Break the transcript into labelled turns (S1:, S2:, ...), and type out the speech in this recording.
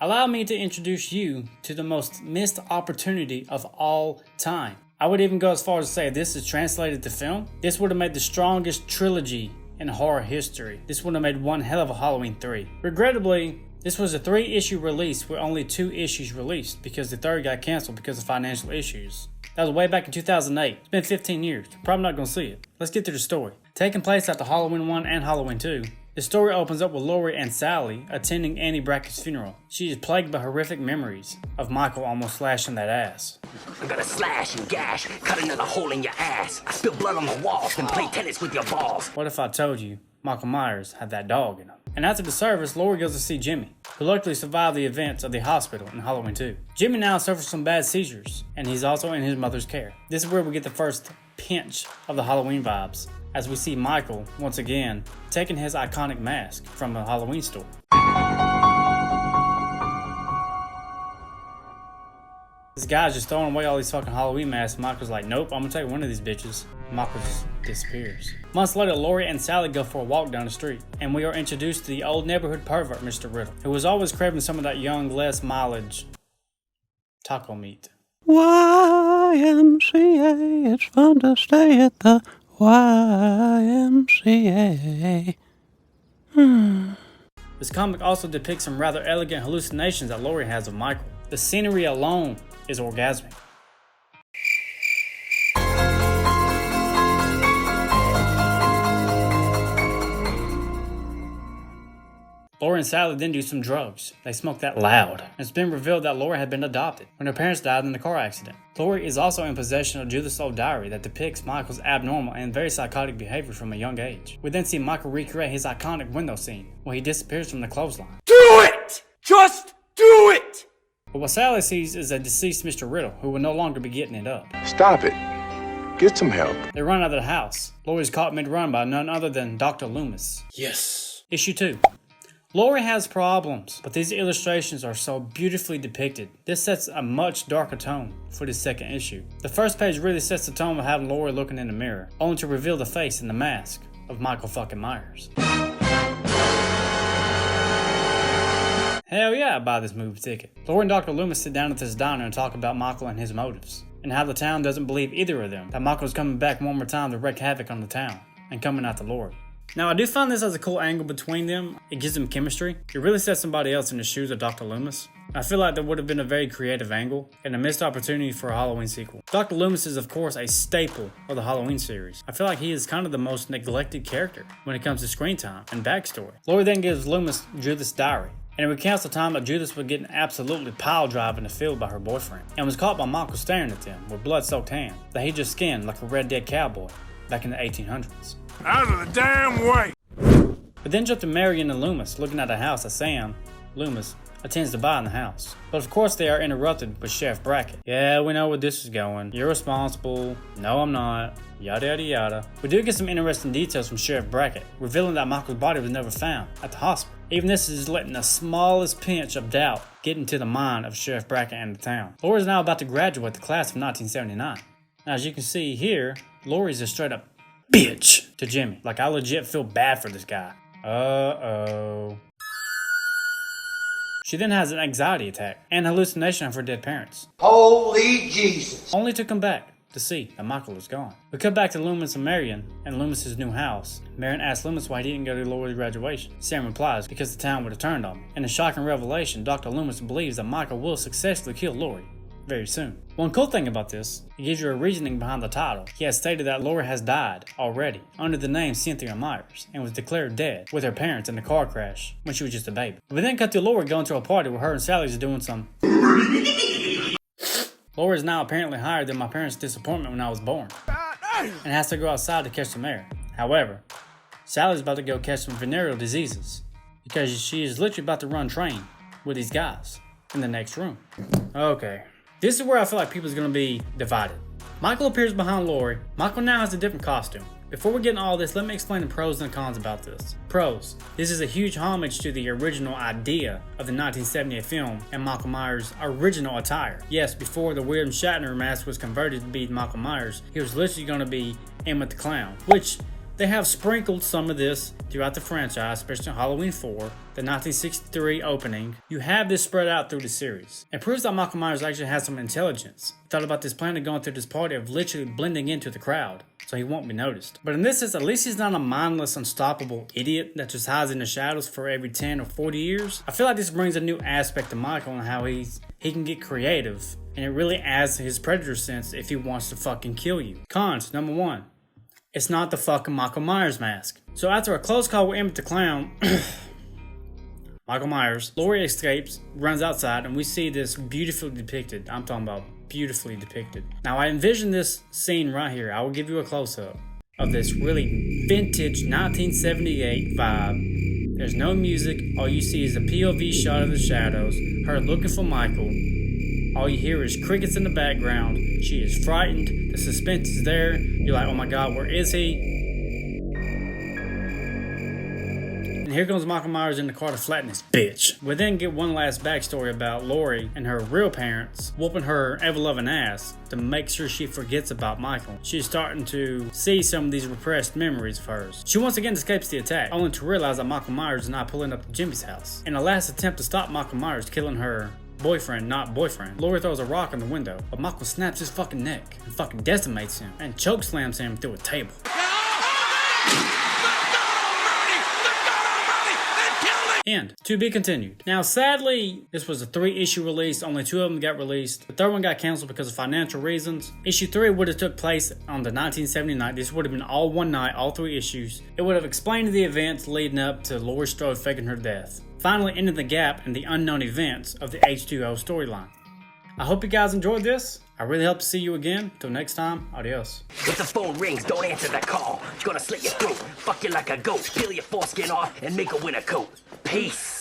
S1: allow me to introduce you to the most missed opportunity of all time. I would even go as far as to say if this is translated to film, this would have made the strongest trilogy in horror history. This would have made one hell of a Halloween 3. Regrettably, this was a 3-issue release with only 2 issues released because the third got canceled because of financial issues. That was way back in 2008. It's been 15 years. Probably not going to see it. Let's get to the story. Taking place after Halloween 1 and Halloween 2, the story opens up with Laurie and Sally attending Annie Brackett's funeral. She is plagued by horrific memories of Michael almost slashing that ass.
S2: I'm gonna slash and gash, cut another hole in your ass. I spill blood on the walls and play tennis with your balls.
S1: What if I told you Michael Myers had that dog in him? And after the service, Laurie goes to see Jimmy, who luckily survived the events of the hospital in Halloween 2. Jimmy now suffers from bad seizures, and he's also in his mother's care. This is where we get the first pinch of the Halloween vibes, as we see Michael, once again, taking his iconic mask from a Halloween store. This guy's just throwing away all these fucking Halloween masks. Michael's like, nope, I'm gonna take one of these bitches. Michael just disappears. Months later, Laurie and Sally go for a walk down the street, and we are introduced to the old neighborhood pervert, Mr. Riddle, who was always craving some of that young, less mileage taco meat.
S3: YMCA, it's fun to stay at the YMCA.
S1: This comic also depicts some rather elegant hallucinations that Laurie has of Michael. The scenery alone is orgasmic. Laurie and Sally then do some drugs. They smoke that loud. It's been revealed that Laurie had been adopted when her parents died in a car accident. Laurie is also in possession of Judith's old diary that depicts Michael's abnormal and very psychotic behavior from a young age. We then see Michael recreate his iconic window scene where he disappears from the clothesline.
S2: Do it! Just do it!
S1: But what Sally sees is a deceased Mr. Riddle who will no longer be getting it up.
S4: Stop it. Get some help.
S1: They run out of the house. Laurie's caught mid-run by none other than Dr. Loomis.
S4: Yes.
S1: Issue 2. Laurie has problems, but these illustrations are so beautifully depicted. This sets a much darker tone for the second issue. The first page really sets the tone of having Laurie looking in the mirror, only to reveal the face and the mask of Michael fucking Myers. Hell yeah, I buy this movie ticket. Laurie and Dr. Loomis sit down at this diner and talk about Michael and his motives, and how the town doesn't believe either of them, that Michael's coming back one more time to wreak havoc on the town, and coming after Laurie. Now, I do find this as a cool angle between them. It gives them chemistry. It really sets somebody else in the shoes of Dr. Loomis. I feel like that would have been a very creative angle and a missed opportunity for a Halloween sequel. Dr. Loomis is, of course, a staple of the Halloween series. I feel like he is kind of the most neglected character when it comes to screen time and backstory. Laurie then gives Loomis Judith's diary, and it recounts the time that Judith was getting absolutely pile drive in the field by her boyfriend, and was caught by Michael staring at them with blood-soaked hand that he just skinned like a Red Dead cowboy back in the 1800s.
S4: Out of the damn way.
S1: But then jump to Marion and Loomis looking at a house that Sam, Loomis, attends to buy in the house. But of course they are interrupted with Sheriff Brackett. Yeah, we know where this is going. You're responsible. No, I'm not. Yada yada yada. We do get some interesting details from Sheriff Brackett, revealing that Michael's body was never found at the hospital. Even this is letting the smallest pinch of doubt get into the mind of Sheriff Brackett and the town. Laurie is now about to graduate the class of 1979. Now, as you can see here, Laurie's a straight up bitch to Jimmy. Like, I legit feel bad for this guy. Uh-oh. She then has an anxiety attack and hallucination of her dead parents.
S5: Holy Jesus.
S1: Only to come back to see that Michael is gone. We cut back to Loomis and Marion and Loomis' new house. Marion asks Loomis why he didn't go to Laurie's graduation. Sam replies, because the town would have turned on me. In a shocking revelation, Dr. Loomis believes that Michael will successfully kill Laurie very soon. One cool thing about this, it gives you a reasoning behind the title. He has stated that Laurie has died already under the name Cynthia Myers and was declared dead with her parents in a car crash when she was just a baby. We then cut to Laurie going to a party where her and Sally's doing some. Laurie is now apparently higher than my parents' disappointment when I was born and has to go outside to catch some air. However, Sally's about to go catch some venereal diseases because she is literally about to run train with these guys in the next room. Okay. This is where I feel like people is going to be divided. Michael appears behind Laurie. Michael now has a different costume. Before we get into all this, let me explain the pros and cons about this. Pros. This is a huge homage to the original idea of the 1978 film and Michael Myers' original attire. Yes, before the William Shatner mask was converted to be Michael Myers, he was literally going to be Emmett the Clown, which They have sprinkled some of this throughout the franchise, especially in Halloween 4, the 1963 opening. You have this spread out through the series. It proves that Michael Myers actually has some intelligence. Thought about this plan of going through this party of literally blending into the crowd, so he won't be noticed. But in this sense, at least he's not a mindless, unstoppable idiot that just hides in the shadows for every 10 or 40 years. I feel like this brings a new aspect to Michael and how he can get creative, and it really adds to his predator sense if he wants to fucking kill you. Cons, number 1. It's not the fucking Michael Myers mask. So after a close call with Emmett the Clown, Michael Myers, Laurie escapes, runs outside, and we see this beautifully depicted. I'm talking about beautifully depicted. Now I envision this scene right here. I will give you a close-up of this really vintage 1978 vibe. There's no music. All you see is a POV shot of the shadows, her looking for Michael. All you hear is crickets in the background. She is frightened. The suspense is there. You're like, oh my god, where is he? And here comes Michael Myers in the car to flatten this bitch. We then get one last backstory about Laurie and her real parents whooping her ever-loving ass to make sure she forgets about Michael. She's starting to see some of these repressed memories of hers. She once again escapes the attack, only to realize that Michael Myers is not pulling up to Jimmy's house. In a last attempt to stop Michael Myers killing her boyfriend, not boyfriend, Laurie throws a rock in the window, but Michael snaps his fucking neck and fucking decimates him and chokeslams him through a table. End. To be continued. Now, sadly, this was a 3-issue release. Only 2 of them got released. The 3rd one got canceled because of financial reasons. Issue 3 would have took place on the 1979. This would have been all one night, all 3 issues. It would have explained the events leading up to Laurie Strode faking her death, finally ending the gap in the unknown events of the H2O storyline. I hope you guys enjoyed this. I really hope to see you again. Till next time, adios.
S2: If the phone rings, don't answer the call. It's gonna slit your throat, fuck you like a goat, peel your foreskin off, and make a winter coat. Peace.